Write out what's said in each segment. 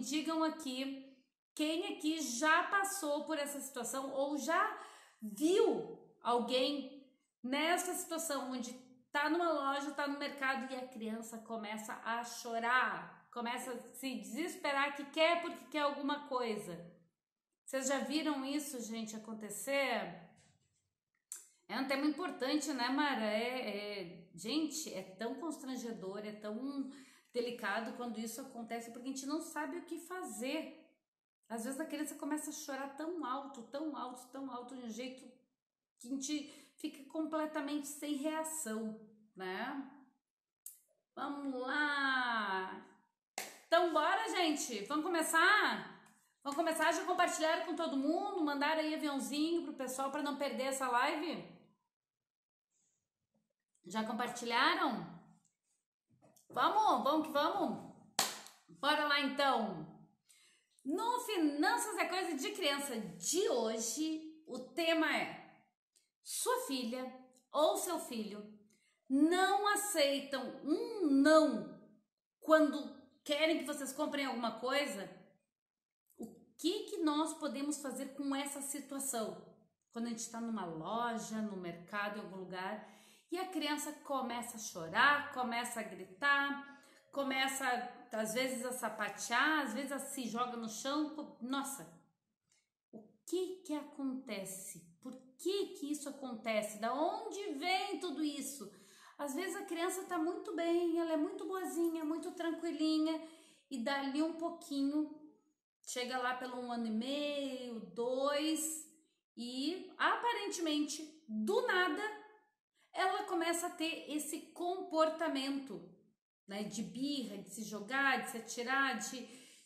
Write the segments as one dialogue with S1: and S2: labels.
S1: digam aqui quem aqui já passou por essa situação ou já viu alguém nessa situação onde tá numa loja, tá no mercado e a criança começa a chorar, começa a se desesperar que quer porque quer alguma coisa. Vocês já viram isso, gente, acontecer? É um tema importante, né, Mara? Gente, é tão constrangedor, é tão delicado quando isso acontece, porque a gente não sabe o que fazer. Às vezes a criança começa a chorar tão alto, tão alto, tão alto, de um jeito que a gente fica completamente sem reação, né? Vamos lá! Então bora, gente! Vamos começar? Vamos começar? Já compartilharam com todo mundo? Mandaram aí aviãozinho pro pessoal para não perder essa live? Já compartilharam? Vamos que vamos! Bora lá então! No Finanças é Coisa de Criança de hoje, o tema é: sua filha ou seu filho não aceitam um não quando querem que vocês comprem alguma coisa? O que nós podemos fazer com essa situação? Quando a gente está numa loja, no mercado, em algum lugar, e a criança começa a chorar, começa a gritar, começa às vezes a sapatear, às vezes se joga no chão. Nossa, o que acontece? Por que isso acontece? Da onde vem tudo isso? Às vezes a criança tá muito bem, ela é muito boazinha, muito tranquilinha, e dali um pouquinho, chega lá pelo 1 ano e meio, 2, e aparentemente, do nada, ela começa a ter esse comportamento, né, de birra, de se jogar, de se atirar,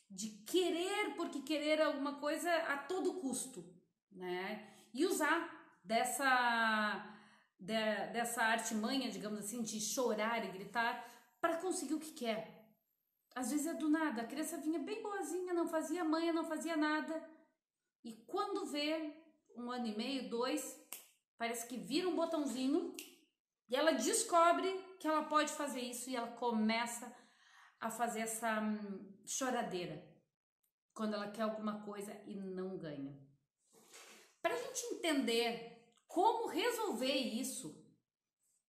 S1: de querer, porque querer alguma coisa a todo custo, né? E usar dessa artimanha, digamos assim, de chorar e gritar para conseguir o que quer. Às vezes é do nada, a criança vinha bem boazinha, não fazia manha, não fazia nada, e quando vê 1 ano e meio, 2, parece que vira um botãozinho e ela descobre que ela pode fazer isso e ela começa a fazer essa choradeira quando ela quer alguma coisa e não ganha. Para a gente entender como resolver isso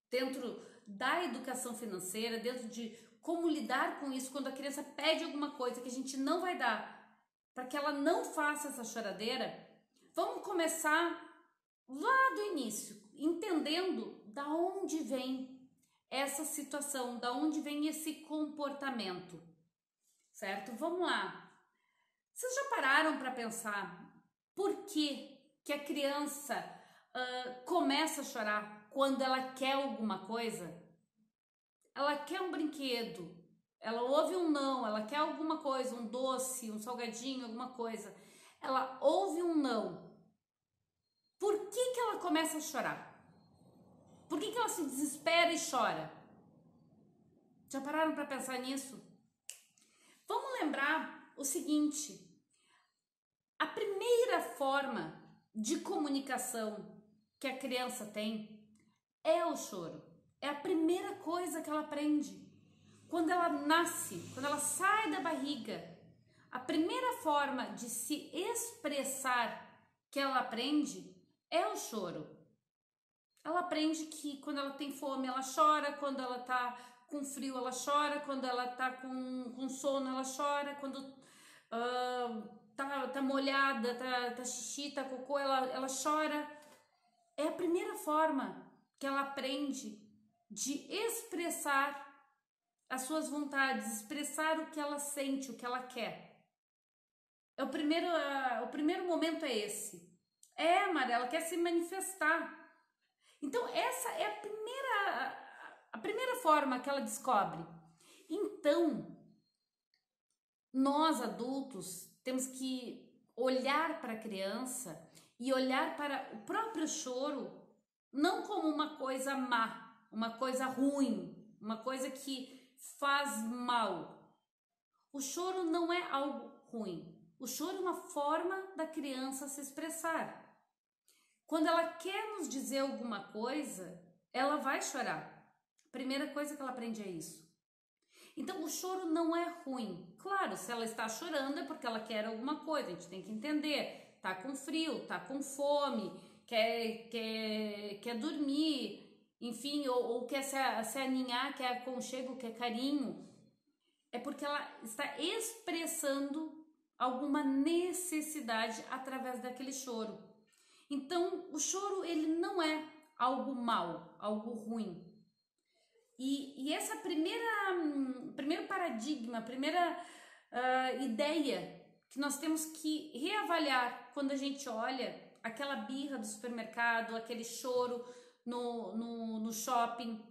S1: dentro da educação financeira, dentro de como lidar com isso quando a criança pede alguma coisa que a gente não vai dar, para que ela não faça essa choradeira, vamos começar lá do início, entendendo da onde vem essa situação, da onde vem esse comportamento, certo? Vamos lá. Vocês já pararam para pensar por que a criança começa a chorar quando ela quer alguma coisa? Ela quer um brinquedo, ela ouve um não, ela quer alguma coisa, um doce, um salgadinho, alguma coisa. Ela ouve um não. Por que ela começa a chorar? Por que ela se desespera e chora? Já pararam para pensar nisso? Vamos lembrar o seguinte: a primeira forma de comunicação que a criança tem é o choro. É a primeira coisa que ela aprende. Quando ela nasce, quando ela sai da barriga, a primeira forma de se expressar que ela aprende é o choro. Ela aprende que quando ela tem fome ela chora, quando ela tá com frio ela chora, quando ela tá com sono ela chora, quando tá molhada, tá xixi, tá cocô, ela chora. É a primeira forma que ela aprende de expressar as suas vontades, expressar o que ela sente, o que ela quer. O primeiro momento é esse. Mara, ela quer se manifestar. Então essa é a primeira forma que ela descobre. Então, nós adultos temos que olhar para a criança e olhar para o próprio choro não como uma coisa má, uma coisa ruim, uma coisa que faz mal. O choro não é algo ruim. O choro é uma forma da criança se expressar. Quando ela quer nos dizer alguma coisa, ela vai chorar. A primeira coisa que ela aprende é isso. Então o choro não é ruim. Claro, se ela está chorando é porque ela quer alguma coisa, a gente tem que entender. Tá com frio, tá com fome, quer dormir, enfim, ou quer se aninhar, quer aconchego, quer carinho. É porque ela está expressando alguma necessidade através daquele choro. Então, o choro, ele não é algo mal, algo ruim. E essa primeiro paradigma, primeira ideia que nós temos que reavaliar quando a gente olha aquela birra do supermercado, aquele choro no shopping.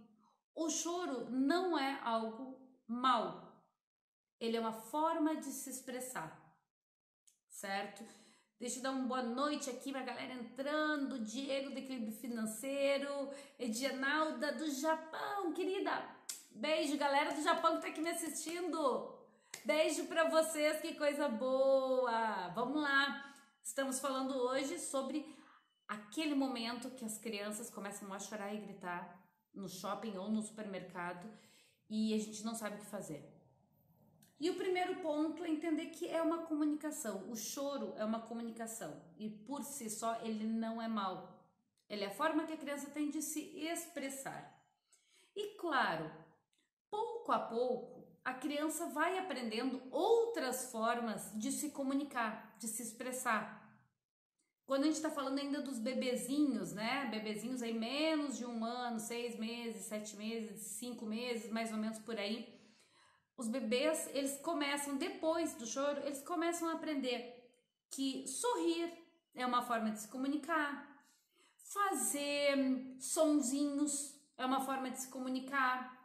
S1: O choro não é algo mal. Ele é uma forma de se expressar, certo? Deixa eu dar uma boa noite aqui pra galera entrando. Diego do Equilíbrio Financeiro, Edianalda do Japão, querida. Beijo, galera do Japão que tá aqui me assistindo. Beijo pra vocês, que coisa boa. Vamos lá. Estamos falando hoje sobre aquele momento que as crianças começam a chorar e gritar no shopping ou no supermercado e a gente não sabe o que fazer. E o primeiro ponto é entender que é uma comunicação. O choro é uma comunicação e por si só ele não é mal. Ele é a forma que a criança tem de se expressar. E claro, pouco a pouco a criança vai aprendendo outras formas de se comunicar, de se expressar. Quando a gente está falando ainda dos bebezinhos, né? Bebezinhos aí menos de 1 ano, 6 meses, 7 meses, 5 meses, mais ou menos por aí. Os bebês, eles começam, depois do choro, eles começam a aprender que sorrir é uma forma de se comunicar, fazer sonzinhos é uma forma de se comunicar,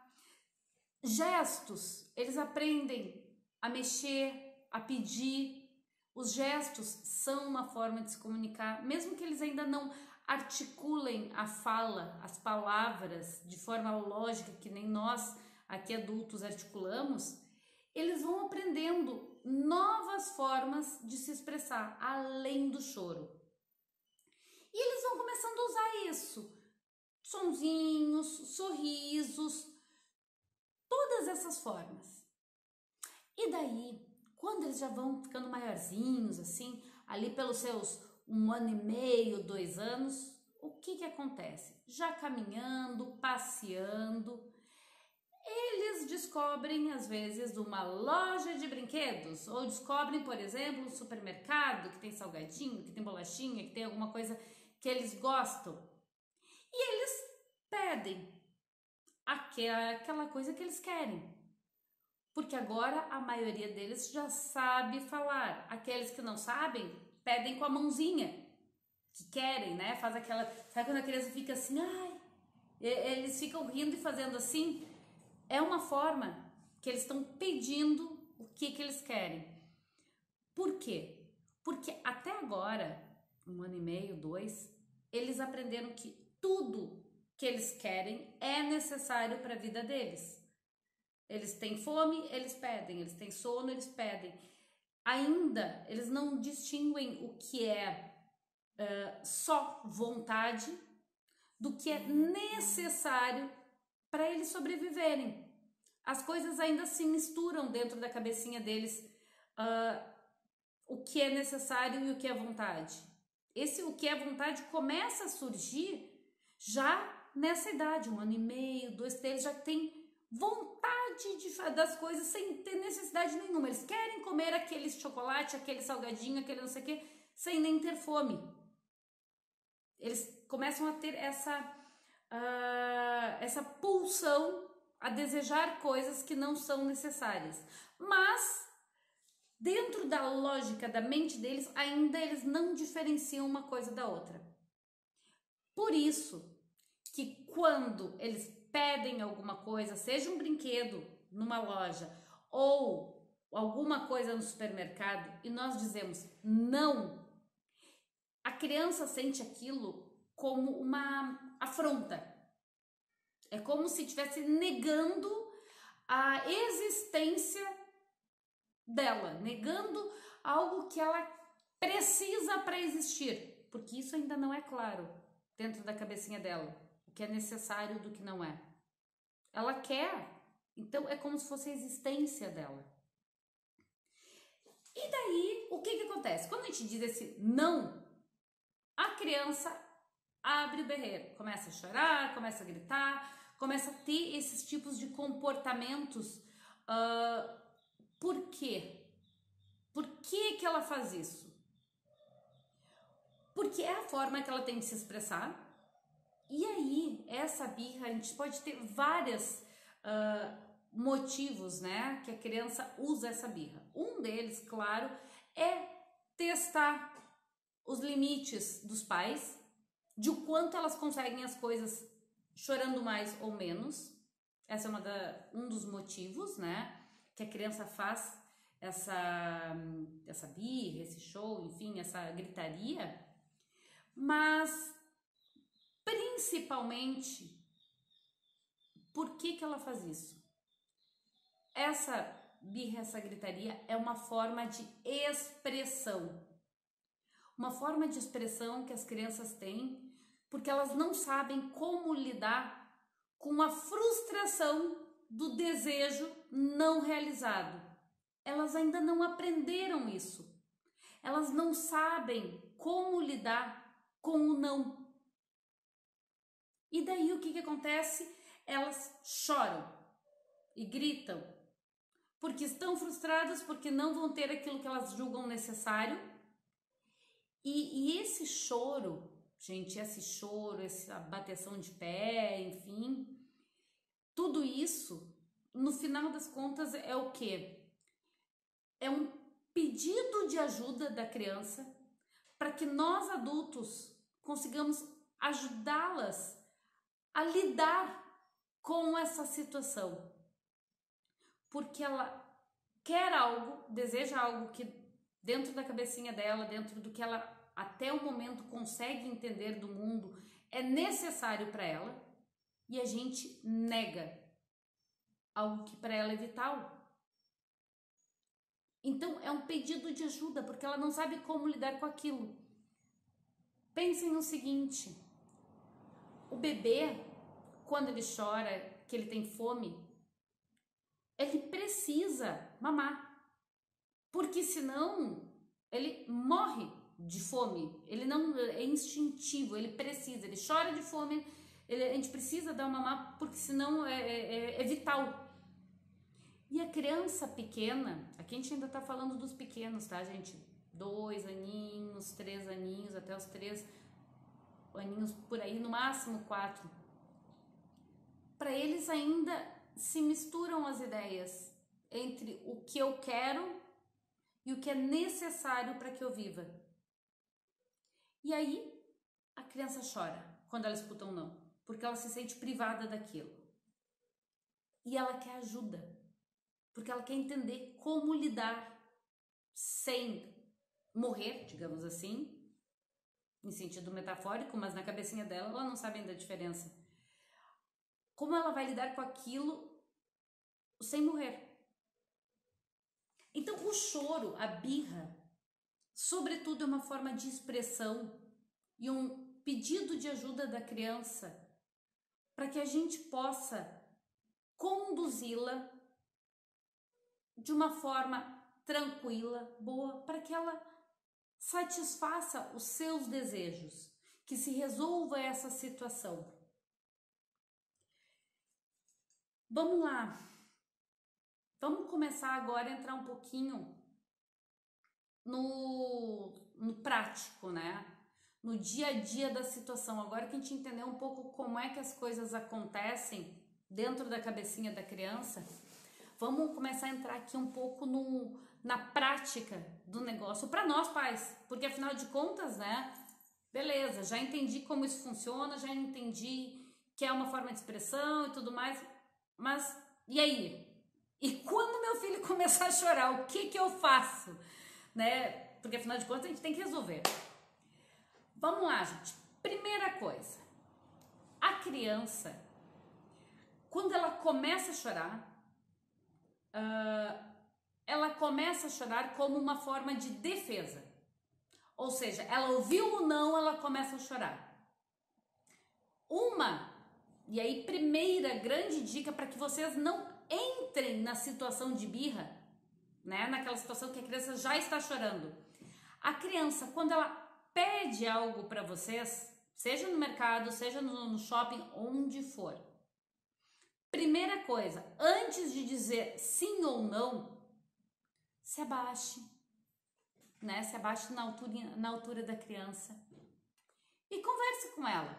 S1: gestos, eles aprendem a mexer, a pedir. Os gestos são uma forma de se comunicar, mesmo que eles ainda não articulem a fala, as palavras de forma lógica, que nem nós aqui adultos articulamos, eles vão aprendendo novas formas de se expressar, além do choro. E eles vão começando a usar isso, sonzinhos, sorrisos, todas essas formas. E daí, quando eles já vão ficando maiorzinhos, assim, ali pelos seus 1 ano e meio, 2 anos, o que acontece? Já caminhando, passeando, eles descobrem, às vezes, uma loja de brinquedos, ou descobrem, por exemplo, um supermercado que tem salgadinho, que tem bolachinha, que tem alguma coisa que eles gostam. E eles pedem aquela coisa que eles querem. Porque agora a maioria deles já sabe falar. Aqueles que não sabem, pedem com a mãozinha, que querem, né? Faz aquela... Sabe quando a criança fica assim, ai... Eles ficam rindo e fazendo assim... É uma forma que eles estão pedindo o que eles querem. Por quê? Porque até agora, 1 ano e meio, 2, eles aprenderam que tudo que eles querem é necessário para a vida deles. Eles têm fome, eles pedem. Eles têm sono, eles pedem. Ainda, eles não distinguem o que é só vontade do que é necessário para eles sobreviverem. As coisas ainda se misturam dentro da cabecinha deles, o que é necessário e o que é vontade. O que é vontade começa a surgir já nessa idade, 1 ano e meio, 2, eles já têm vontade das coisas sem ter necessidade nenhuma. Eles querem comer aquele chocolate, aquele salgadinho, aquele não sei o que, sem nem ter fome. Eles começam a ter essa pulsão a desejar coisas que não são necessárias. Mas, dentro da lógica da mente deles, ainda eles não diferenciam uma coisa da outra. Por isso que quando eles pedem alguma coisa, seja um brinquedo numa loja ou alguma coisa no supermercado, e nós dizemos não, a criança sente aquilo como uma afronta. É como se estivesse negando a existência dela, negando algo que ela precisa para existir, porque isso ainda não é claro dentro da cabecinha dela, o que é necessário do que não é. Ela quer, Então é como se fosse a existência dela. E daí, o que acontece? Quando a gente diz esse não, a criança abre o berreiro, começa a chorar, começa a gritar, começa a ter esses tipos de comportamentos. Por quê? Por que ela faz isso? Porque é a forma que ela tem de se expressar. E aí, essa birra, a gente pode ter vários motivos, né, que a criança usa essa birra. Um deles, claro, é testar os limites dos pais, de o quanto elas conseguem as coisas chorando mais ou menos. Essa é um dos motivos, né, que a criança faz essa birra, esse show, enfim, essa gritaria. Mas principalmente, por que ela faz isso? Essa birra, essa gritaria é uma forma de expressão. Uma forma de expressão que as crianças têm porque elas não sabem como lidar com a frustração do desejo não realizado. Elas ainda não aprenderam isso. Elas não sabem como lidar com o não. E daí o que acontece? Elas choram e gritam porque estão frustradas, porque não vão ter aquilo que elas julgam necessário. E esse choro, gente, essa bateção de pé, enfim, tudo isso, no final das contas, é o quê? É um pedido de ajuda da criança para que nós adultos consigamos ajudá-las a lidar com essa situação. Porque ela quer algo, deseja algo que dentro da cabecinha dela, dentro do que ela até o momento consegue entender do mundo, é necessário para ela, e a gente nega algo que para ela é vital. Então é um pedido de ajuda, porque ela não sabe como lidar com aquilo. Pensem no seguinte: o bebê, quando ele chora, que ele tem fome, ele precisa mamar, porque senão ele morre de fome. Ele não é instintivo, ele precisa, ele chora de fome, a gente precisa dar uma mamar, porque senão é vital. E a criança pequena, aqui a gente ainda tá falando dos pequenos, tá, gente? 2 aninhos, 3 aninhos, até os 3 aninhos por aí, no máximo 4. Para eles ainda se misturam as ideias entre o que eu quero e o que é necessário para que eu viva. E aí a criança chora quando ela escuta um não, porque ela se sente privada daquilo. E ela quer ajuda, porque ela quer entender como lidar sem morrer, digamos assim, em sentido metafórico, mas na cabecinha dela ela não sabe ainda a diferença. Como ela vai lidar com aquilo sem morrer? Então o choro, a birra, sobretudo é uma forma de expressão e um pedido de ajuda da criança para que a gente possa conduzi-la de uma forma tranquila, boa, para que ela satisfaça os seus desejos, que se resolva essa situação. Vamos lá. Vamos começar agora a entrar um pouquinho no prático, né? No dia a dia da situação. Agora que a gente entendeu um pouco como é que as coisas acontecem dentro da cabecinha da criança, vamos começar a entrar aqui um pouco na prática do negócio para nós pais, porque afinal de contas, né? Beleza, já entendi como isso funciona, já entendi que é uma forma de expressão e tudo mais, mas e aí? E quando meu filho começar a chorar, o que eu faço? Né? Porque afinal de contas a gente tem que resolver. Vamos lá, gente. Primeira coisa, a criança, quando ela começa a chorar, ela começa a chorar como uma forma de defesa. Ou seja, ela ouviu o não, ela começa a chorar. E aí primeira grande dica para que vocês não entrem na situação de birra, né? Naquela situação que a criança já está chorando. A criança, quando ela pede algo para vocês, seja no mercado, seja no shopping, onde for, primeira coisa, antes de dizer sim ou não, se abaixe, né? Se abaixe na altura da criança e converse com ela.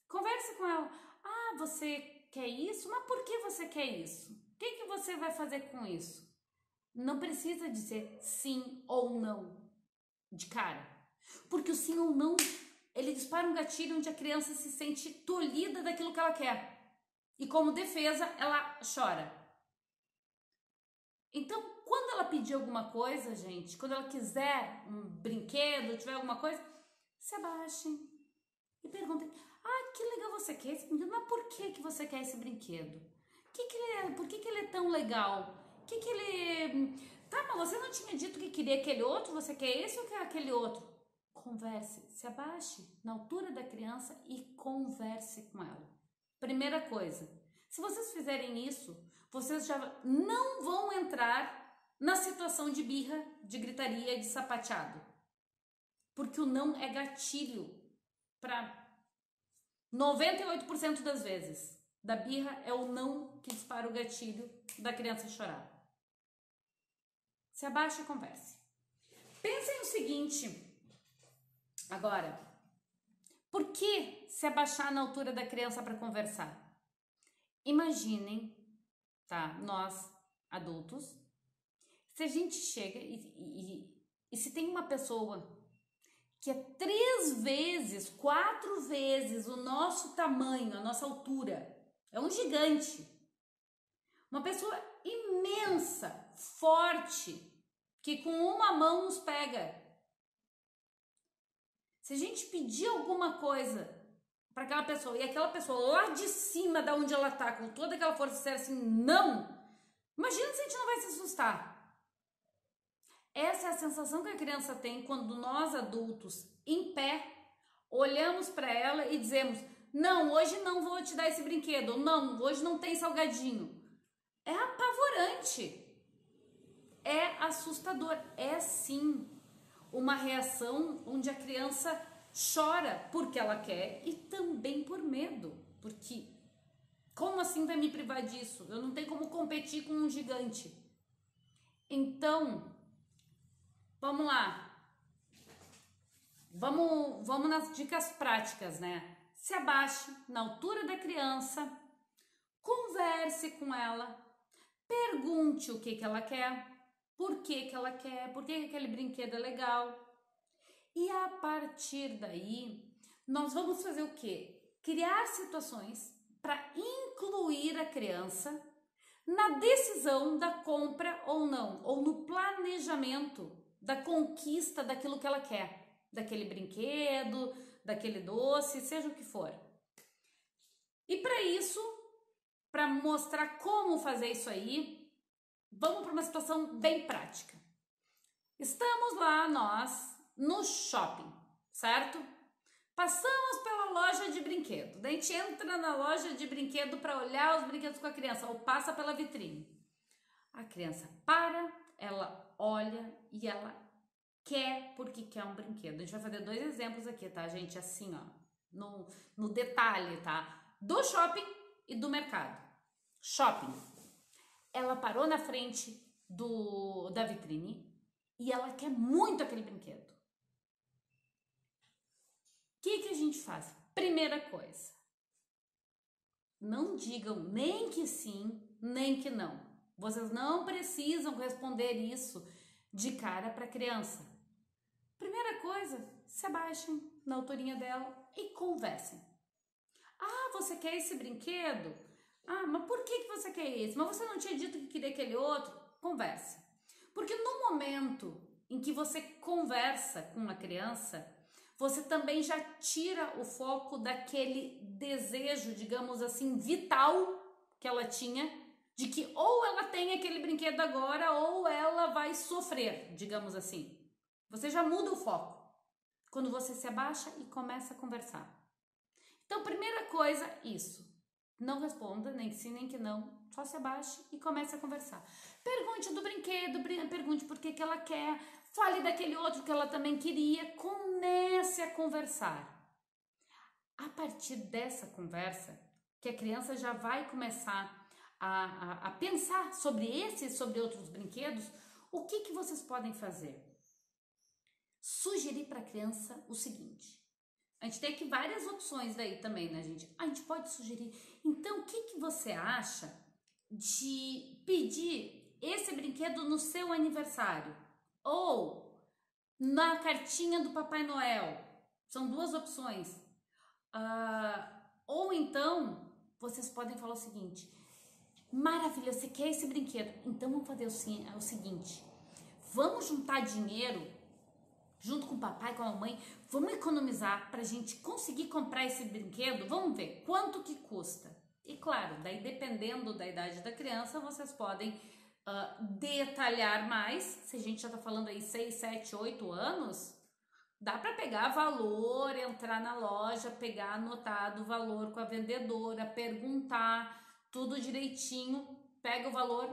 S1: Converse com ela. Ah, você quer isso? Mas por que você quer isso? O que você vai fazer com isso? Não precisa dizer sim ou não de cara. Porque o sim ou não, ele dispara um gatilho onde a criança se sente tolhida daquilo que ela quer. E como defesa, ela chora. Então, quando ela pedir alguma coisa, gente, quando ela quiser um brinquedo, tiver alguma coisa, se abaixem e perguntem: ah, que legal você quer esse brinquedo, mas por que você quer esse brinquedo? Por que ele é tão legal? Que ele... Tá, mas você não tinha dito que queria aquele outro? Você quer esse ou quer aquele outro? Converse, se abaixe na altura da criança e converse com ela. Primeira coisa, se vocês fizerem isso, vocês já não vão entrar na situação de birra, de gritaria, de sapateado. Porque o não é gatilho para 98% das vezes. Da birra é o não que dispara o gatilho da criança chorar. Se abaixe e converse. Pensem no seguinte, agora, por que se abaixar na altura da criança para conversar? Imaginem, tá, nós adultos, se a gente chega e se tem uma pessoa que é 3 vezes, 4 vezes o nosso tamanho, a nossa altura, é um gigante, uma pessoa imensa, forte, que com uma mão nos pega. Se a gente pedir alguma coisa para aquela pessoa e aquela pessoa lá de cima da onde ela tá, com toda aquela força, disser assim, não, imagina se a gente não vai se assustar. Essa é a sensação que a criança tem quando nós adultos, em pé, olhamos para ela e dizemos: não, hoje não vou te dar esse brinquedo, não, hoje não tem salgadinho. É apavorante, é assustador, é sim uma reação onde a criança chora porque ela quer e também por medo, porque como assim vai me privar disso? Eu não tenho como competir com um gigante. Então, vamos lá. Vamos nas dicas práticas, né? Se abaixe na altura da criança, converse com ela, pergunte o que ela quer, por que ela quer, por que aquele brinquedo é legal. E a partir daí, nós vamos fazer o quê? Criar situações para incluir a criança na decisão da compra ou não, ou no planejamento da conquista daquilo que ela quer. Daquele brinquedo, daquele doce, seja o que for. E para isso, para mostrar como fazer isso aí, vamos para uma situação bem prática. Estamos lá nós no shopping, certo? Passamos pela loja de brinquedo. Daí a gente entra na loja de brinquedo para olhar os brinquedos com a criança ou passa pela vitrine. A criança para, ela olha e ela quer porque quer um brinquedo. A gente vai fazer 2 exemplos aqui, tá, gente? Assim, ó, no detalhe, tá? Do shopping e do mercado. Shopping. Ela parou na frente da vitrine e ela quer muito aquele brinquedo. O que a gente faz? Primeira coisa, não digam nem que sim, nem que não. Vocês não precisam responder isso de cara para a criança. Primeira coisa, se abaixem na alturinha dela e conversem. Ah, você quer esse brinquedo? Ah, mas por que você quer esse? Mas você não tinha dito que queria aquele outro? Converse. Porque no momento em que você conversa com a criança, você também já tira o foco daquele desejo, digamos assim, vital que ela tinha, de que ou ela tem aquele brinquedo agora ou ela vai sofrer, digamos assim. Você já muda o foco quando você se abaixa e começa a conversar. Então, primeira coisa, isso. Não responda, nem que sim, nem que não. Só se abaixe e comece a conversar. Pergunte do brinquedo, pergunte por que ela quer. Fale daquele outro que ela também queria. Comece a conversar. A partir dessa conversa, que a criança já vai começar a pensar sobre esse e sobre outros brinquedos, o que vocês podem fazer? Sugerir para a criança o seguinte. A gente tem aqui várias opções daí também, né, gente? A gente pode sugerir. Então, o que você acha de pedir esse brinquedo no seu aniversário? Ou na cartinha do Papai Noel? São duas opções. Ou então, vocês podem falar o seguinte: maravilha, você quer esse brinquedo? Então vamos fazer o seguinte: vamos juntar dinheiro junto com o papai, com a mamãe, vamos economizar pra gente conseguir comprar esse brinquedo, vamos ver quanto que custa. E claro, daí dependendo da idade da criança, vocês podem detalhar mais. Se a gente já tá falando aí 6, 7, 8 anos, dá para pegar valor, entrar na loja, pegar anotado o valor com a vendedora, perguntar tudo direitinho, pega o valor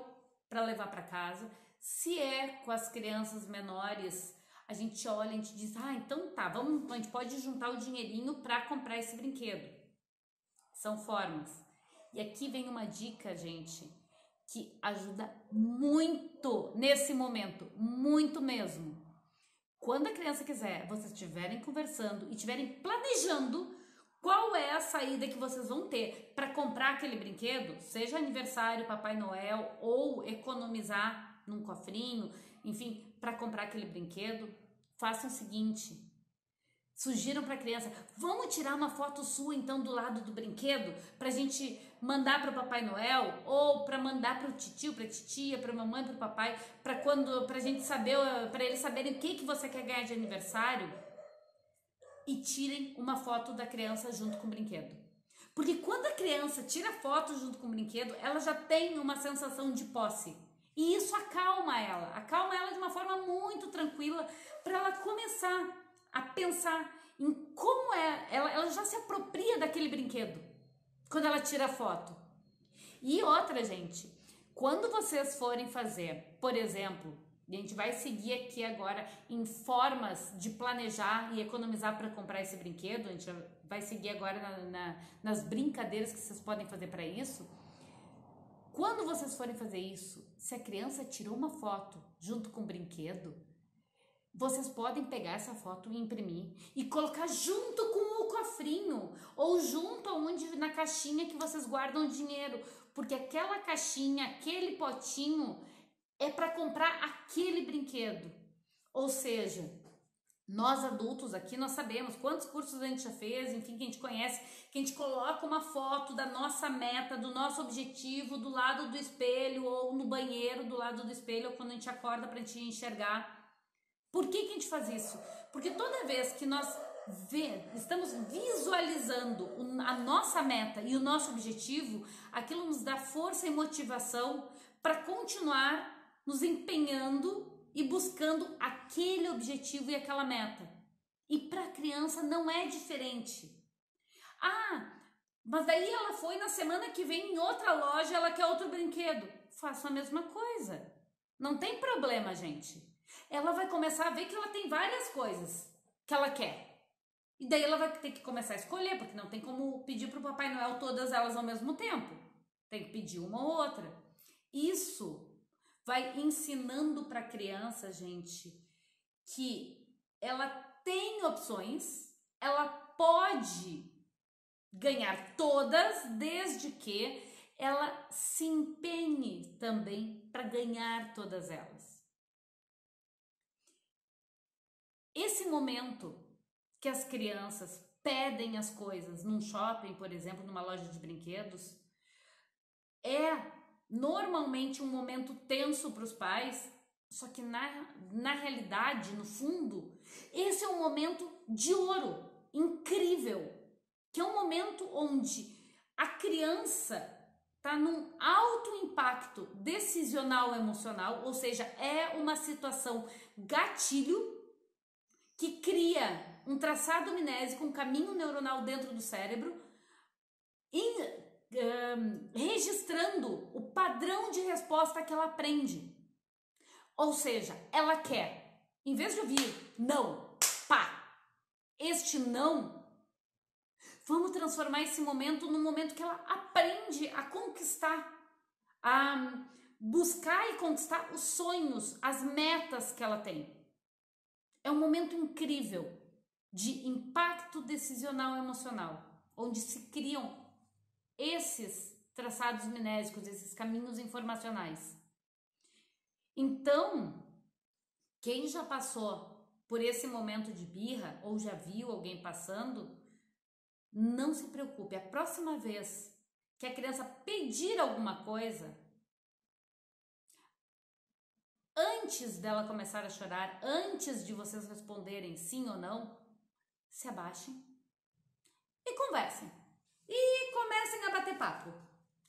S1: para levar para casa. Se é com as crianças menores, a gente olha, a gente diz, então tá, a gente pode juntar o dinheirinho para comprar esse brinquedo. São formas. E aqui vem uma dica, gente, que ajuda muito nesse momento, muito mesmo. Quando a criança quiser, vocês estiverem conversando e estiverem planejando qual é a saída que vocês vão ter para comprar aquele brinquedo, seja aniversário, Papai Noel ou economizar num cofrinho, enfim, para comprar aquele brinquedo, façam o seguinte: sugiram para a criança, vamos tirar uma foto sua então do lado do brinquedo para a gente mandar para o Papai Noel ou para mandar para o titio, para a titia, para a mamãe, para o papai, para gente saber, para eles saberem o que você quer ganhar de aniversário, e tirem uma foto da criança junto com o brinquedo. Porque quando a criança tira foto junto com o brinquedo, ela já tem uma sensação de posse. E isso acalma ela de uma forma muito tranquila para ela começar a pensar em como ela já se apropria daquele brinquedo quando ela tira a foto. E outra, gente, quando vocês forem fazer, por exemplo, a gente vai seguir aqui agora em formas de planejar e economizar para comprar esse brinquedo, a gente vai seguir agora nas brincadeiras que vocês podem fazer para isso. Quando vocês forem fazer isso, se a criança tirou uma foto junto com o brinquedo, vocês podem pegar essa foto e imprimir e colocar junto com o cofrinho ou junto na caixinha que vocês guardam o dinheiro, porque aquela caixinha, aquele potinho é para comprar aquele brinquedo. Ou seja, nós adultos aqui, nós sabemos quantos cursos a gente já fez, enfim, que a gente conhece, que a gente coloca uma foto da nossa meta, do nosso objetivo do lado do espelho ou no banheiro do lado do espelho ou quando a gente acorda para a gente enxergar. Por que a gente faz isso? Porque toda vez que nós estamos visualizando a nossa meta e o nosso objetivo, aquilo nos dá força e motivação para continuar nos empenhando e buscando aquele objetivo e aquela meta. E para a criança não é diferente. Mas daí ela foi na semana que vem em outra loja, ela quer outro brinquedo. Faça a mesma coisa. Não tem problema, gente. Ela vai começar a ver que ela tem várias coisas que ela quer. E daí ela vai ter que começar a escolher, porque não tem como pedir para o Papai Noel todas elas ao mesmo tempo. Tem que pedir uma ou outra. Isso vai ensinando para a criança, gente, que ela tem opções, ela pode ganhar todas, desde que ela se empenhe também para ganhar todas elas. Esse momento que as crianças pedem as coisas num shopping, por exemplo, numa loja de brinquedos, é normalmente um momento tenso para os pais, só que na realidade, no fundo, esse é um momento de ouro, incrível, que é um momento onde a criança está num alto impacto decisional emocional, ou seja, é uma situação gatilho que cria um traçado amnésico, um caminho neuronal dentro do cérebro, registrando o padrão de resposta que ela aprende. Ou seja, ela quer, em vez de ouvir não, pá, este não, vamos transformar esse momento num momento que ela aprende a conquistar, a buscar e conquistar os sonhos, as metas que ela tem. É um momento incrível de impacto decisional emocional, onde se criam esses traçados mnésicos, esses caminhos informacionais. Então, quem já passou por esse momento de birra ou já viu alguém passando, não se preocupe. A próxima vez que a criança pedir alguma coisa, antes dela começar a chorar, antes de vocês responderem sim ou não, se abaixem e conversem. E comecem a bater papo,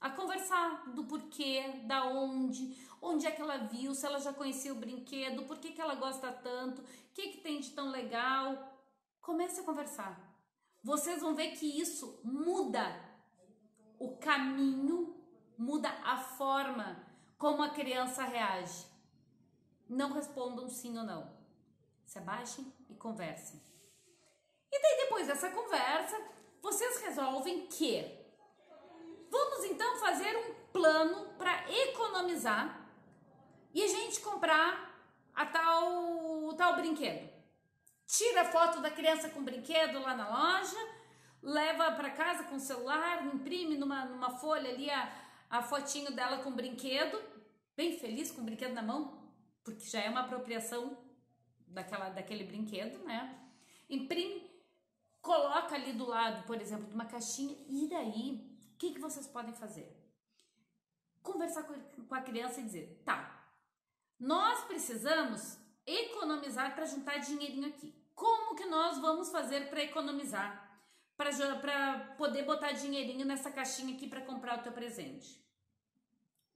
S1: a conversar do porquê, da onde é que ela viu, se ela já conhecia o brinquedo, por que ela gosta tanto, o que tem de tão legal. Comece a conversar. Vocês vão ver que isso muda o caminho, muda a forma como a criança reage. Não respondam sim ou não. Se abaixem e conversem. E daí depois dessa conversa, vocês resolvem que vamos então fazer um plano para economizar e a gente comprar o tal brinquedo. Tira a foto da criança com o brinquedo lá na loja, leva para casa com o celular, imprime numa folha ali a fotinho dela com o brinquedo, bem feliz com o brinquedo na mão, porque já é uma apropriação daquele brinquedo, né? Imprime, coloca ali do lado, por exemplo, de uma caixinha, e daí, o que vocês podem fazer? Conversar com a criança e dizer, tá, nós precisamos economizar para juntar dinheirinho aqui. Como que nós vamos fazer para economizar? Para poder botar dinheirinho nessa caixinha aqui para comprar o teu presente.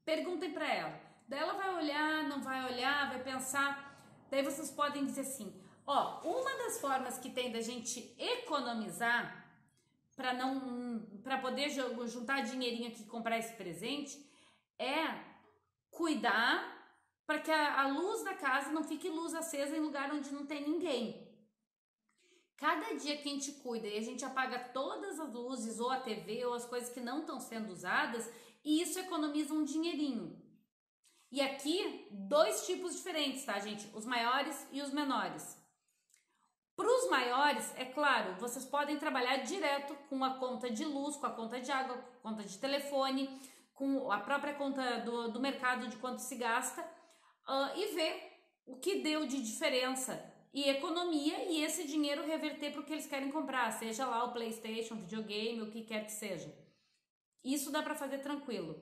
S1: Perguntem para ela. Daí ela vai olhar, não vai olhar, vai pensar. Daí vocês podem dizer assim, ó, uma das formas que tem da gente economizar para poder juntar dinheirinho aqui e comprar esse presente é cuidar para que a luz da casa não fique luz acesa em lugar onde não tem ninguém. Cada dia que a gente cuida e a gente apaga todas as luzes ou a TV ou as coisas que não estão sendo usadas, e isso economiza um dinheirinho. E aqui, 2 tipos diferentes, tá, gente? Os maiores e os menores. Para os maiores, é claro, vocês podem trabalhar direto com a conta de luz, com a conta de água, com a conta de telefone, com a própria conta do mercado de quanto se gasta, e ver o que deu de diferença e economia e esse dinheiro reverter para o que eles querem comprar, seja lá o PlayStation, videogame, o que quer que seja. Isso dá para fazer tranquilo.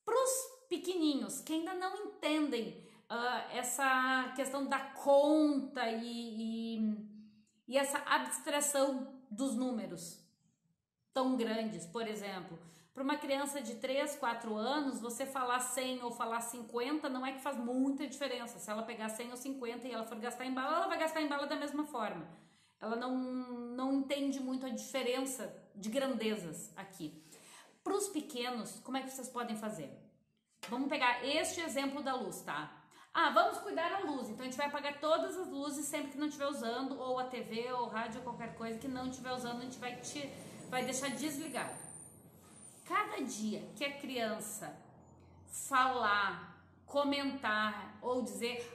S1: Para os pequenininhos que ainda não entendem essa questão da conta e essa abstração dos números tão grandes, por exemplo, para uma criança de 3, 4 anos, você falar 100 ou falar 50 não é que faz muita diferença. Se ela pegar 100 ou 50 e ela for gastar em bala, ela vai gastar em bala da mesma forma. Ela não entende muito a diferença de grandezas aqui. Para os pequenos, como é que vocês podem fazer? Vamos pegar este exemplo da luz, tá? Vamos cuidar da luz. Então a gente vai apagar todas as luzes sempre que não estiver usando, ou a TV, ou o rádio, ou qualquer coisa que não estiver usando, a gente vai deixar desligado. Cada dia que a criança falar, comentar ou dizer,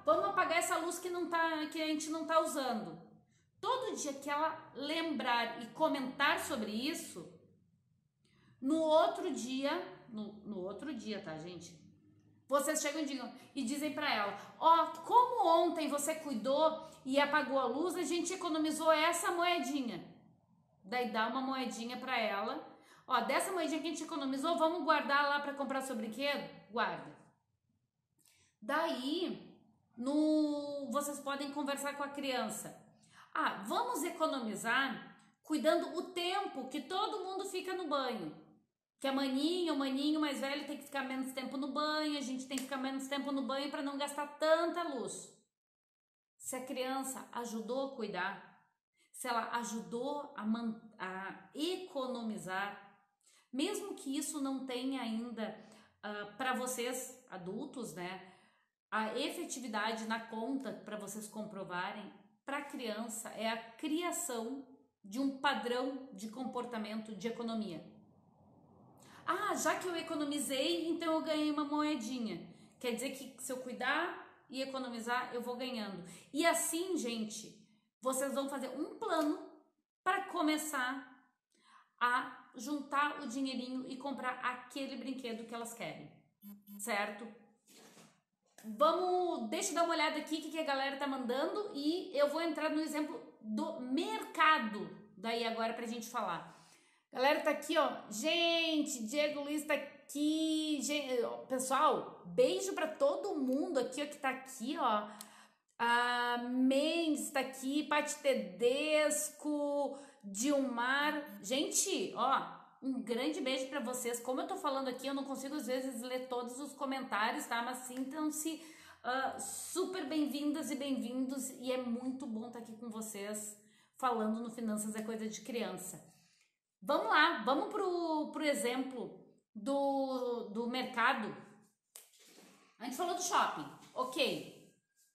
S1: vamos apagar essa luz que a gente não tá usando. Todo dia que ela lembrar e comentar sobre isso, no outro dia, tá, gente? Vocês chegam e dizem para ela, como ontem você cuidou e apagou a luz, a gente economizou essa moedinha. Daí dá uma moedinha para ela. Dessa moedinha que a gente economizou, vamos guardar lá para comprar seu brinquedo? Guarda. Daí, vocês podem conversar com a criança. Vamos economizar cuidando o tempo que todo mundo fica no banho. Que a maninha, o maninho mais velho tem que ficar menos tempo no banho, a gente tem que ficar menos tempo no banho para não gastar tanta luz. Se a criança ajudou a cuidar, se ela ajudou a economizar, Mesmo que isso não tenha ainda para vocês adultos, né, a efetividade na conta para vocês comprovarem, para a criança é a criação de um padrão de comportamento de economia. Ah, já que eu economizei, então eu ganhei uma moedinha. Quer dizer que se eu cuidar e economizar, eu vou ganhando. E assim, gente, vocês vão fazer um plano para começar a juntar o dinheirinho e comprar aquele brinquedo que elas querem, certo? Deixa eu dar uma olhada aqui o que a galera tá mandando e eu vou entrar no exemplo do mercado daí agora pra gente falar. Galera tá aqui, ó. Gente, Diego Luiz tá aqui. Pessoal, beijo pra todo mundo aqui, ó, que tá aqui, ó. A Mendes tá aqui, Paty Tedesco, Dilmar. Gente, ó, um grande beijo pra vocês. Como eu tô falando aqui, eu não consigo às vezes ler todos os comentários, tá? Mas sintam-se super bem-vindas e bem-vindos. E é muito bom estar aqui com vocês falando no Finanças é Coisa de Criança. Vamos lá, vamos pro exemplo do mercado. A gente falou do shopping, ok.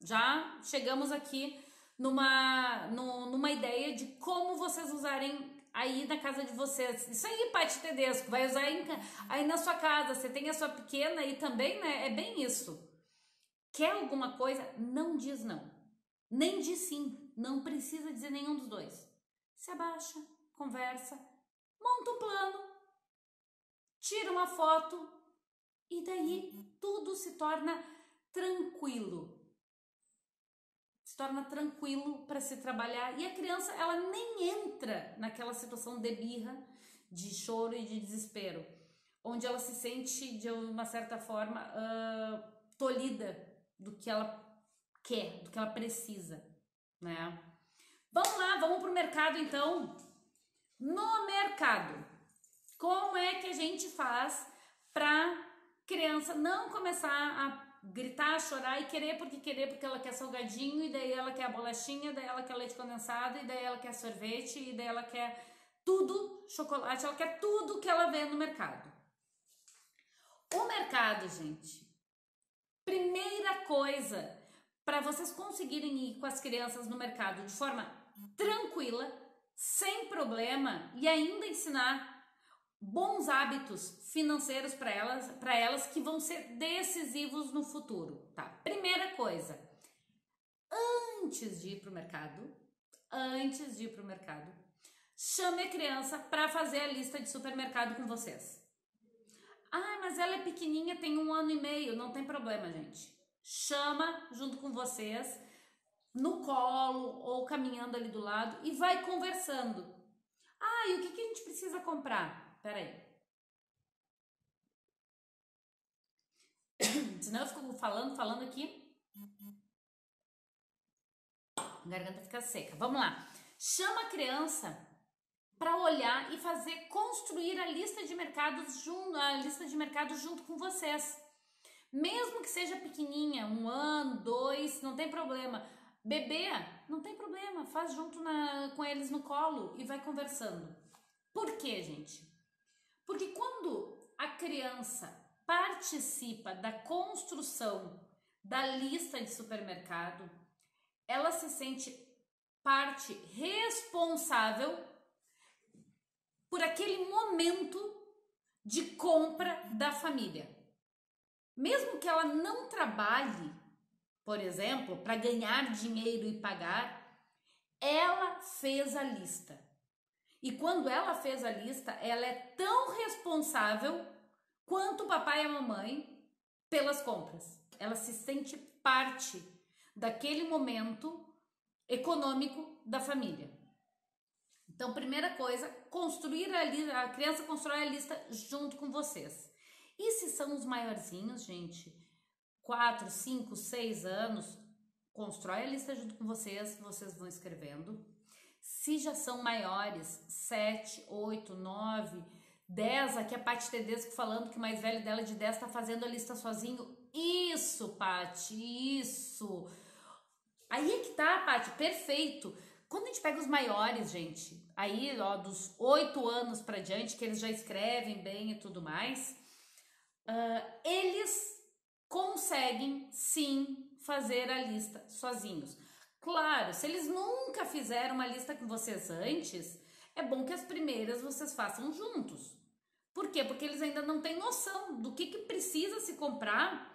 S1: Já chegamos aqui numa ideia de como vocês usarem aí na casa de vocês. Isso aí, Paty Tedesco, vai usar aí na sua casa. Você tem a sua pequena aí também, né? É bem isso. Quer alguma coisa? Não diz não. Nem diz sim. Não precisa dizer nenhum dos dois. Se abaixa, conversa, monta um plano, tira uma foto e daí tudo se torna tranquilo. Se torna tranquilo para se trabalhar e a criança ela nem entra naquela situação de birra, de choro e de desespero, onde ela se sente de uma certa forma tolhida do que ela quer, do que ela precisa, né? Vamos lá, vamos pro mercado então. No mercado, como é que a gente faz para criança não começar a gritar, chorar e querer porque ela quer salgadinho, e daí ela quer a bolachinha, daí ela quer leite condensado, e daí ela quer sorvete, e daí ela quer tudo, chocolate, ela quer tudo que ela vê no mercado. O mercado, gente, primeira coisa, para vocês conseguirem ir com as crianças no mercado de forma tranquila, sem problema, e ainda ensinar bons hábitos financeiros para elas que vão ser decisivos no futuro, tá? Primeira coisa, antes de ir pro mercado, chame a criança para fazer a lista de supermercado com vocês. Ah, mas ela é pequenininha, tem 1 ano e meio, não tem problema, gente. Chama junto com vocês, no colo ou caminhando ali do lado e vai conversando. Ah, e o que a gente precisa comprar? Peraí. Senão eu fico falando aqui. A garganta fica seca. Vamos lá. Chama a criança para olhar e construir a lista de mercados junto com vocês. Mesmo que seja pequenininha, 1 ano, 2, não tem problema. Bebê, não tem problema, faz junto com eles no colo e vai conversando. Por quê, gente? Porque quando a criança participa da construção da lista de supermercado, ela se sente parte responsável por aquele momento de compra da família. Mesmo que ela não trabalhe, por exemplo, para ganhar dinheiro e pagar, ela fez a lista. E quando ela fez a lista, ela é tão responsável quanto o papai e a mamãe pelas compras. Ela se sente parte daquele momento econômico da família. Então, primeira coisa, a criança constrói a lista junto com vocês. E se são os maiorzinhos, gente, 4, 5, 6 anos, constrói a lista junto com vocês vão escrevendo. Se já são maiores, 7, 8, 9, 10, aqui a Paty Tedesco falando que o mais velho dela de 10 tá fazendo a lista sozinho. Isso, Paty, isso. Aí é que tá, Paty, perfeito. Quando a gente pega os maiores, gente, aí, ó, dos 8 anos pra diante, que eles já escrevem bem e tudo mais, eles conseguem sim fazer a lista sozinhos. Claro, se eles nunca fizeram uma lista com vocês antes, é bom que as primeiras vocês façam juntos. Por quê? Porque eles ainda não têm noção do que precisa se comprar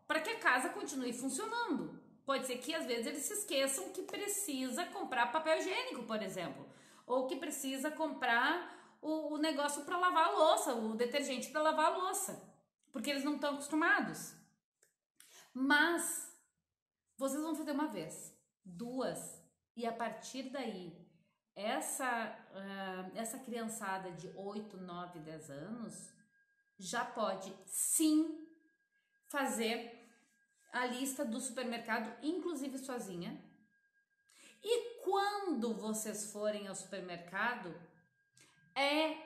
S1: para que a casa continue funcionando. Pode ser que às vezes eles se esqueçam que precisa comprar papel higiênico, por exemplo, ou que precisa comprar o negócio para lavar a louça, o detergente para lavar a louça, porque eles não estão acostumados. Mas vocês vão fazer uma vez, duas, e a partir daí, essa criançada de 8, 9, 10 anos já pode sim fazer a lista do supermercado, inclusive sozinha. E quando vocês forem ao supermercado, é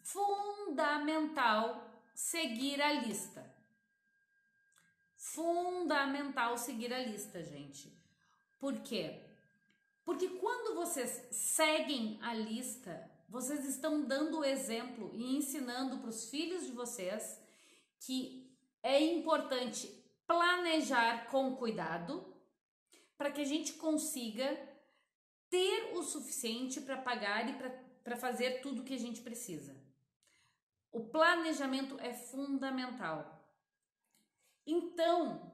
S1: fundamental seguir a lista. Fundamental seguir a lista, gente. Por quê? Porque quando vocês seguem a lista, vocês estão dando o exemplo e ensinando para os filhos de vocês que é importante planejar com cuidado para que a gente consiga ter o suficiente para pagar e para fazer tudo o que a gente precisa. O planejamento é fundamental. Então,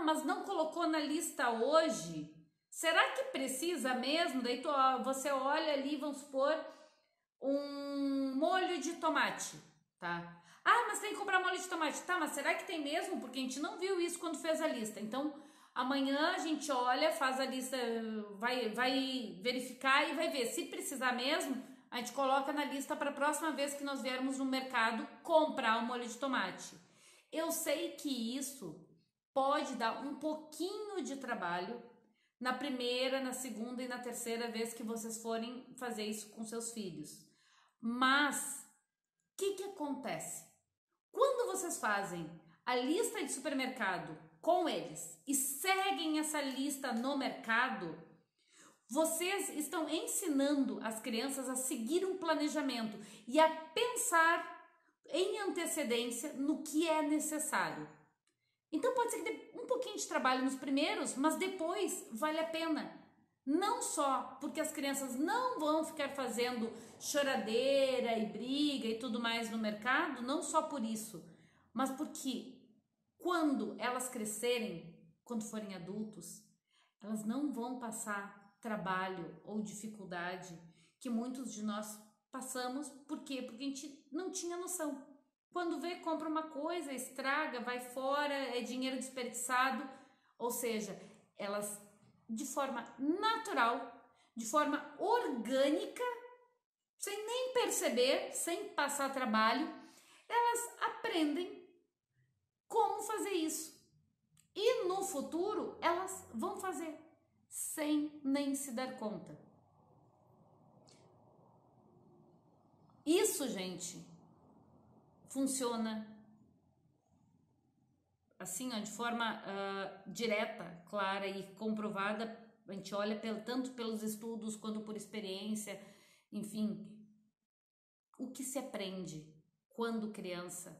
S1: mas não colocou na lista hoje? Será que precisa mesmo? Daí você olha ali, vamos supor, um molho de tomate, tá? Mas tem que comprar molho de tomate. Tá, mas será que tem mesmo? Porque a gente não viu isso quando fez a lista. Então, amanhã a gente olha, faz a lista, vai verificar e vai ver. Se precisar mesmo, a gente coloca na lista para a próxima vez que nós viermos no mercado comprar o molho de tomate. Eu sei que isso pode dar um pouquinho de trabalho na primeira, na segunda e na terceira vez que vocês forem fazer isso com seus filhos. Mas, o que acontece? Quando vocês fazem a lista de supermercado com eles e seguem essa lista no mercado, vocês estão ensinando as crianças a seguir um planejamento e a pensar em antecedência no que é necessário. Então pode ser que dê um pouquinho de trabalho nos primeiros, mas depois vale a pena. Não só porque as crianças não vão ficar fazendo choradeira e briga e tudo mais no mercado, não só por isso, mas porque quando elas crescerem, quando forem adultos, elas não vão passar trabalho ou dificuldade que muitos de nós passamos. Por quê? Porque a gente não tinha noção. Quando vê, compra uma coisa, estraga, vai fora, é dinheiro desperdiçado. Ou seja, elas, de forma natural, de forma orgânica, sem nem perceber, sem passar trabalho, elas aprendem como fazer isso. E no futuro, elas vão fazer, sem nem se dar conta. Isso, gente, funciona assim, ó, de forma direta, clara e comprovada. A gente olha tanto pelos estudos quanto por experiência, enfim. O que se aprende quando criança,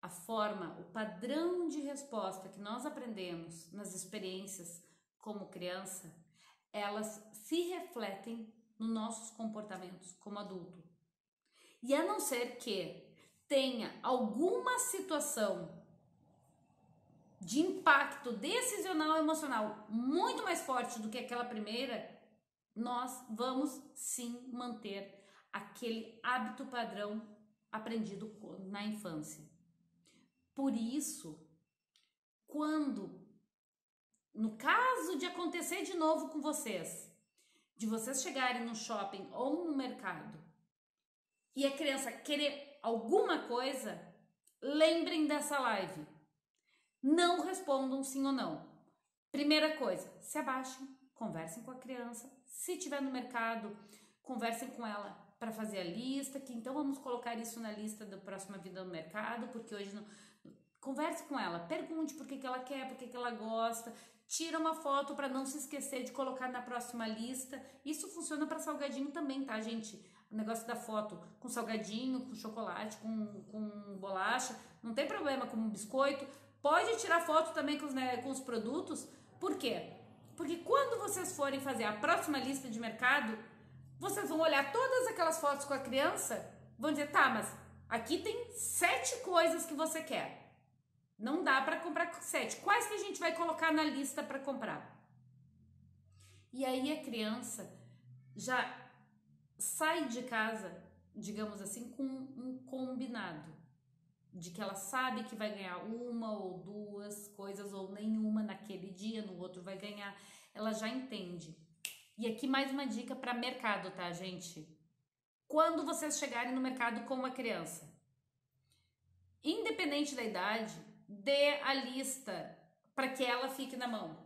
S1: a forma, o padrão de resposta que nós aprendemos nas experiências como criança, elas se refletem nos nossos comportamentos como adulto. E a não ser que tenha alguma situação de impacto decisional emocional muito mais forte do que aquela primeira, nós vamos sim manter aquele hábito padrão aprendido na infância. Por isso, no caso de acontecer de novo com vocês, de vocês chegarem no shopping ou no mercado e a criança querer alguma coisa, lembrem dessa live. Não respondam sim ou não. Primeira coisa, se abaixem, conversem com a criança. Se estiver no mercado, conversem com ela para fazer a lista, que então vamos colocar isso na lista da próxima vinda no mercado, porque hoje não... Converse com ela, pergunte por que ela quer, por que ela gosta, tira uma foto para não se esquecer de colocar na próxima lista. Isso funciona para salgadinho também, tá, gente? O negócio da foto com salgadinho, com chocolate, com bolacha, não tem problema, com biscoito. Pode tirar foto também com os produtos. Por quê? Porque quando vocês forem fazer a próxima lista de mercado, vocês vão olhar todas aquelas fotos com a criança, vão dizer, tá, mas aqui tem 7 coisas que você quer. Não dá para comprar 7. Quais que a gente vai colocar na lista para comprar? E aí a criança já sai de casa, digamos assim, com um combinado de que ela sabe que vai ganhar uma ou 2 coisas ou nenhuma naquele dia, no outro vai ganhar. Ela já entende. E aqui mais uma dica para mercado, tá, gente? Quando vocês chegarem no mercado com uma criança, independente da idade, dê a lista para que ela fique na mão.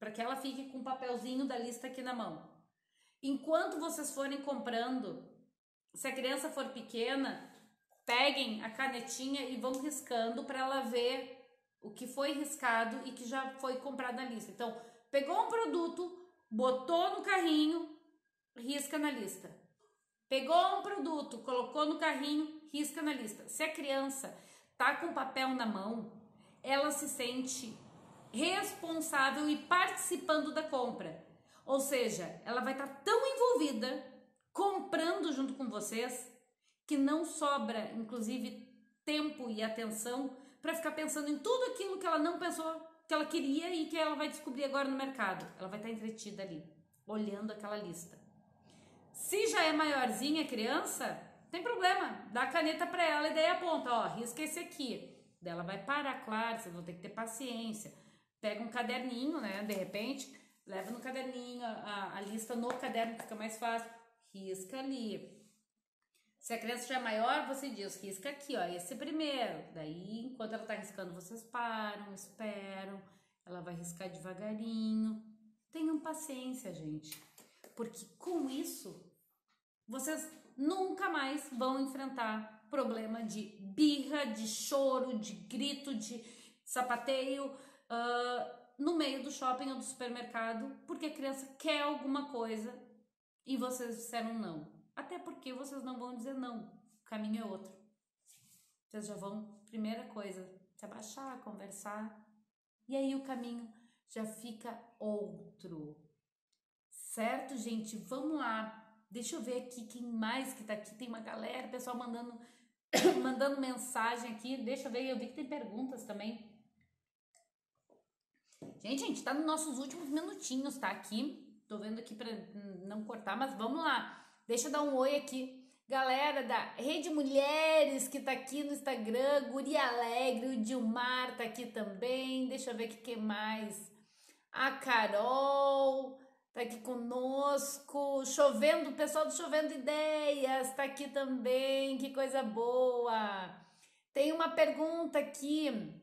S1: Para que ela fique com o papelzinho da lista aqui na mão. Enquanto vocês forem comprando, se a criança for pequena, peguem a canetinha e vão riscando para ela ver o que foi riscado e que já foi comprado na lista. Então, pegou um produto, botou no carrinho, risca na lista. Pegou um produto, colocou no carrinho, risca na lista. Se a criança tá com papel na mão, ela se sente responsável e participando da compra. Ou seja, ela vai estar tão envolvida comprando junto com vocês que não sobra, inclusive, tempo e atenção para ficar pensando em tudo aquilo que ela não pensou que ela queria e que ela vai descobrir agora no mercado. Ela vai estar entretida ali, olhando aquela lista. Se já é maiorzinha a criança, tem problema, dá a caneta para ela e daí aponta, ó, risca esse aqui. Daí ela vai parar, claro, vocês vão ter que ter paciência. Pega um caderninho, né, de repente, leva no caderninho, a lista no caderno que fica mais fácil, risca ali. Se a criança já é maior, você diz, risca aqui, ó, esse primeiro. Daí, enquanto ela tá riscando, vocês param, esperam, ela vai riscar devagarinho. Tenham paciência, gente, porque com isso, vocês nunca mais vão enfrentar problema de birra, de choro, de grito, de sapateio no meio do shopping ou do supermercado, porque a criança quer alguma coisa e vocês disseram não. Até porque vocês não vão dizer não, o caminho é outro. Vocês já vão, primeira coisa, se abaixar, conversar, e aí o caminho já fica outro. Certo, gente? Vamos lá. Deixa eu ver aqui quem mais que tá aqui. Tem uma galera, pessoal mandando, mandando mensagem aqui. Deixa eu ver, eu vi que tem perguntas também. Gente, tá nos nossos últimos minutinhos, tá? Aqui. Tô vendo aqui pra não cortar, mas vamos lá. Deixa eu dar um oi aqui. Galera da Rede Mulheres que tá aqui no Instagram. Guria Alegre, o Dilmar tá aqui também. Deixa eu ver o que mais. A Carol tá aqui conosco. Chovendo, o pessoal do Chovendo Ideias tá aqui também. Que coisa boa. Tem uma pergunta aqui.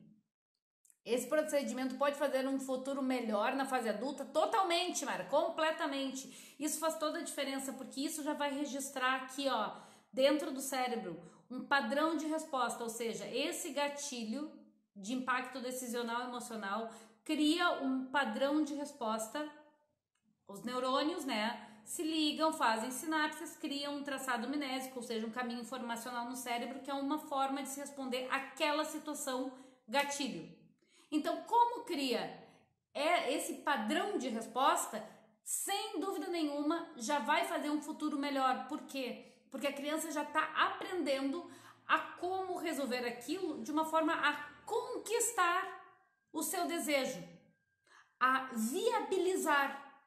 S1: Esse procedimento pode fazer um futuro melhor na fase adulta? Totalmente, Mara, completamente. Isso faz toda a diferença, porque isso já vai registrar aqui, ó, dentro do cérebro, um padrão de resposta, ou seja, esse gatilho de impacto decisional emocional cria um padrão de resposta. Os neurônios, né, se ligam, fazem sinapses, criam um traçado minésico, ou seja, um caminho informacional no cérebro, que é uma forma de se responder àquela situação gatilho. Então, como cria esse padrão de resposta, sem dúvida nenhuma, já vai fazer um futuro melhor. Por quê? Porque a criança já está aprendendo a como resolver aquilo de uma forma a conquistar o seu desejo, a viabilizar,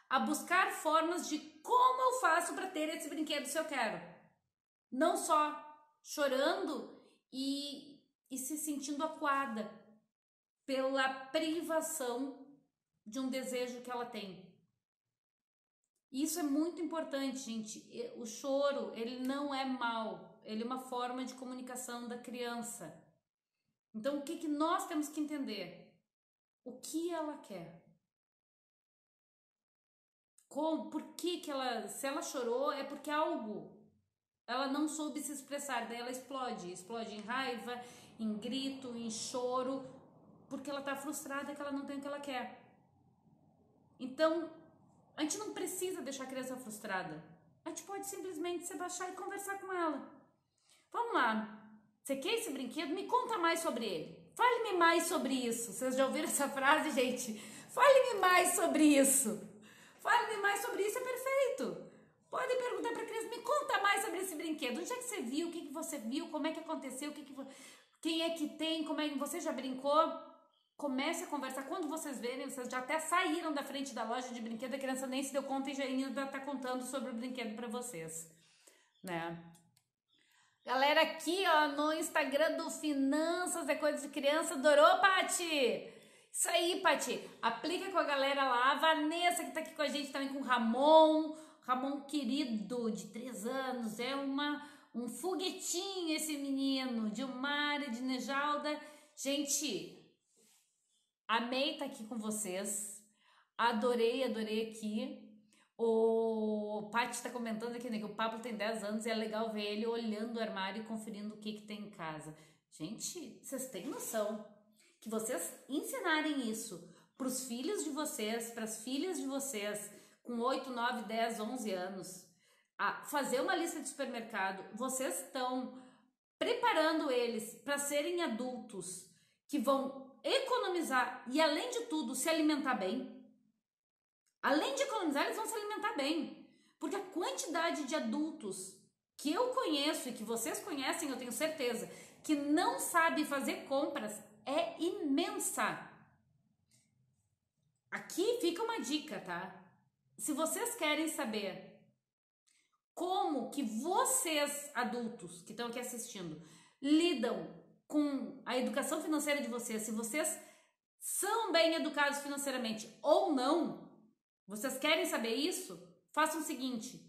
S1: a buscar formas de como eu faço para ter esse brinquedo se eu quero. Não só chorando e se sentindo acuada pela privação de um desejo que ela tem. Isso é muito importante, gente. O choro, ele não é mal, ele é uma forma de comunicação da criança. Então, o que nós temos que entender? O que ela quer? Por que ela, se ela chorou, é porque ela não soube se expressar, daí ela explode em raiva, em grito, em choro, porque ela tá frustrada que ela não tem o que ela quer. Então, a gente não precisa deixar a criança frustrada. A gente pode simplesmente se abaixar e conversar com ela. Vamos lá. Você quer esse brinquedo? Me conta mais sobre ele. Fale-me mais sobre isso. Vocês já ouviram essa frase, gente? Fale-me mais sobre isso. Fale-me mais sobre isso, é perfeito. Pode perguntar para a criança, me conta mais sobre esse brinquedo. Onde é que você viu? O que você viu? Como é que aconteceu? Quem é que tem? Como é que você já brincou? Comece a conversar. Quando vocês verem, vocês já até saíram da frente da loja de brinquedo, a criança nem se deu conta e já ainda está contando sobre o brinquedo para vocês, né? Galera, aqui ó, no Instagram do Finanças é Coisa de Criança, adorou, Pati? Isso aí, Pati, aplica com a galera lá, a Vanessa que tá aqui com a gente também, com o Ramon querido, de 3 anos, é um foguetinho esse menino, de Mari, de Nejalda. Gente, amei estar aqui com vocês, adorei aqui. O Paty está comentando aqui, né, que o Pablo tem 10 anos e é legal ver ele olhando o armário e conferindo o que tem em casa. Gente, vocês têm noção que vocês ensinarem isso para os filhos de vocês, para as filhas de vocês, com 8, 9, 10, 11 anos, a fazer uma lista de supermercado, vocês estão preparando eles para serem adultos que vão economizar e, além de tudo, se alimentar bem. Além de economizar, eles vão se alimentar bem. Porque a quantidade de adultos que eu conheço e que vocês conhecem, eu tenho certeza, que não sabe fazer compras é imensa. Aqui fica uma dica, tá? Se vocês querem saber como que vocês, adultos que estão aqui assistindo, lidam com a educação financeira de vocês, se vocês são bem educados financeiramente ou não, vocês querem saber isso? Façam o seguinte,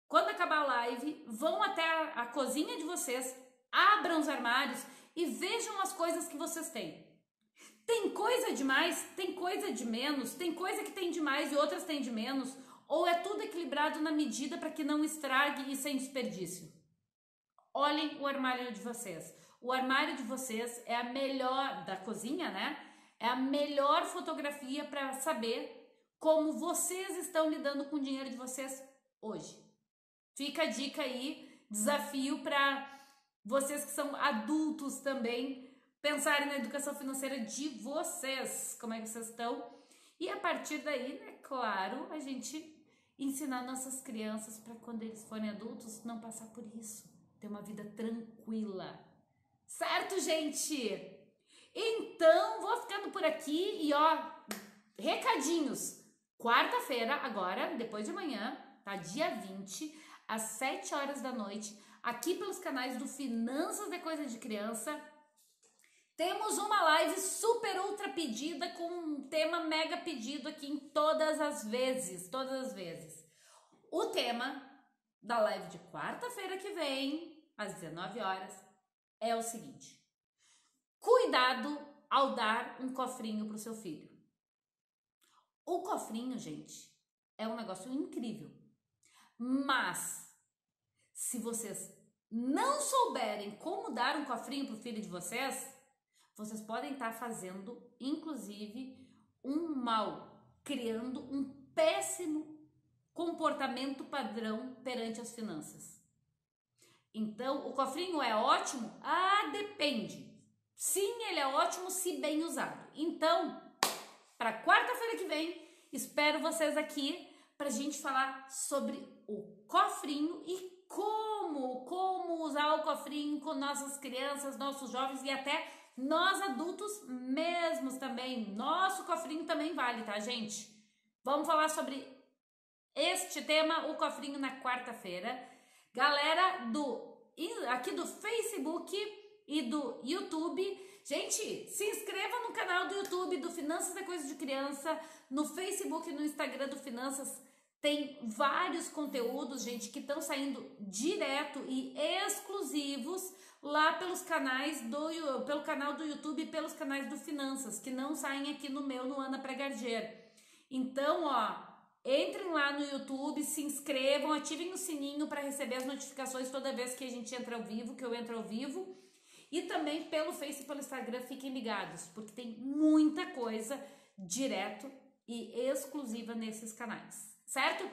S1: quando acabar a live, vão até a cozinha de vocês, abram os armários e vejam as coisas que vocês têm. Tem coisa de mais, tem coisa de menos, tem coisa que tem de mais e outras tem de menos, ou é tudo equilibrado na medida para que não estrague e sem desperdício? Olhem o armário de vocês. O armário de vocês é a melhor, da cozinha, né? É a melhor fotografia para saber como vocês estão lidando com o dinheiro de vocês hoje. Fica a dica aí, desafio para vocês que são adultos também, pensarem na educação financeira de vocês, como é que vocês estão. E a partir daí, né, claro, a gente ensinar nossas crianças para quando eles forem adultos não passar por isso, ter uma vida tranquila. Certo, gente? Então, vou ficando por aqui e ó, recadinhos. Quarta-feira, agora, depois de amanhã, tá? Dia 20, às 7 horas da noite, aqui pelos canais do Finanças é Coisa de Criança, temos uma live super ultra pedida com um tema mega pedido aqui em todas as vezes. O tema da live de quarta-feira que vem, às 19 horas, é o seguinte: cuidado ao dar um cofrinho pro seu filho. O cofrinho, gente, é um negócio incrível, mas se vocês não souberem como dar um cofrinho pro filho de vocês, vocês podem estar fazendo, inclusive, um mal, criando um péssimo comportamento padrão perante as finanças. Então, o cofrinho é ótimo? Ah, depende. Sim, ele é ótimo se bem usado. Então, para quarta-feira que vem, espero vocês aqui para a gente falar sobre o cofrinho e como usar o cofrinho com nossas crianças, nossos jovens e até nós adultos mesmos também. Nosso cofrinho também vale, tá, gente? Vamos falar sobre este tema, o cofrinho, na quarta-feira. Galera aqui do Facebook e do YouTube, gente, se inscreva no canal do YouTube do Finanças é Coisa de Criança, no Facebook e no Instagram do Finanças. Tem vários conteúdos, gente, que estão saindo direto e exclusivos lá pelos canais pelo canal do YouTube e pelos canais do Finanças, que não saem aqui no meu, no Ana Pregardier. Então, ó, entrem lá no YouTube, se inscrevam, ativem o sininho para receber as notificações toda vez que a gente entra ao vivo, que eu entro ao vivo. E também pelo Face e pelo Instagram, fiquem ligados, porque tem muita coisa direto e exclusiva nesses canais, certo?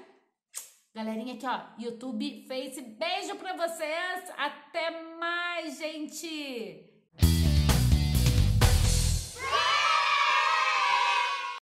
S1: Galerinha aqui, ó, YouTube, Face, beijo pra vocês, até mais, gente!